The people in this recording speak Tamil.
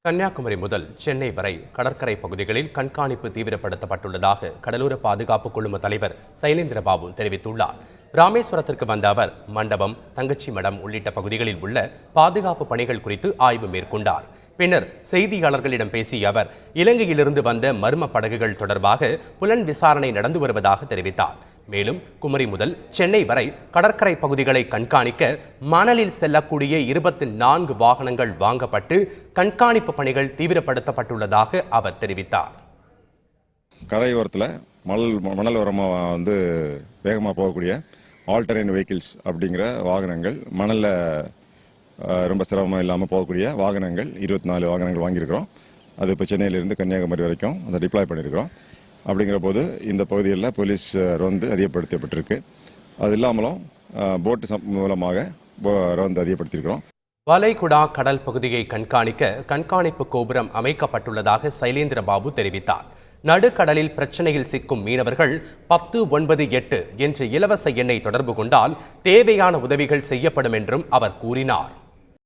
கன்னியாகுமரி முதல் சென்னை வரை கடற்கரை பகுதிகளில் கண்காணிப்பு தீவிரப்படுத்தப்பட்டுள்ளதாக கடலோர பாதுகாப்பு குழும தலைவர் சைலேந்திரபாபு தெரிவித்துள்ளார். ராமேஸ்வரத்திற்கு வந்த அவர் மண்டபம், தங்கச்சி மடம் உள்ளிட்ட பகுதிகளில் உள்ள பாதுகாப்பு பணிகள் குறித்து ஆய்வு மேற்கொண்டார். பின்னர் செய்தியாளர்களிடம் பேசிய அவர் இலங்கையிலிருந்து வந்த மர்ம படகுகள் தொடர்பாக புலன் விசாரணை நடந்து வருவதாக தெரிவித்தார். மேலும் குமரி முதல் சென்னை வரை கடற்கரை பகுதிகளை கண்காணிக்க மணலில் செல்லக்கூடிய 24 வாகனங்கள் வாங்கப்பட்டு கண்காணிப்பு பணிகள் தீவிரப்படுத்தப்பட்டுள்ளதாக அவர் தெரிவித்தார். கரையோரத்தில் மணல் ஓரமாக வேகமாக போகக்கூடிய ஆல்டர்னேட் வெஹிக்கிள்ஸ் அப்படிங்கிற வாகனங்கள், மணலில் ரொம்ப சிரமம் இல்லாமல் போகக்கூடிய வாகனங்கள் 24 வாகனங்கள் வாங்கியிருக்கிறோம். அது இப்போ சென்னையிலிருந்து கன்னியாகுமரி வரைக்கும் அதை டிப்ளாய் பண்ணியிருக்கிறோம். அப்படிங்கிற போது இந்த பகுதியில் போலீஸ் ரோந்து அதிகப்படுத்தப்பட்டிருக்கு. அது இல்லாமலும் போட்டு மூலமாக ரோந்து அதிகப்படுத்தியிருக்கிறோம். வளைகுடா கடல் பகுதியை கண்காணிக்க கண்காணிப்பு கோபுரம் அமைக்கப்பட்டுள்ளதாக சைலேந்திரபாபு தெரிவித்தார். நடுக்கடலில் பிரச்சனையில் சிக்கும் மீனவர்கள் 1098 என்ற இலவச எண்ணை தொடர்பு கொண்டால் தேவையான உதவிகள் செய்யப்படும் என்றும் அவர் கூறினார்.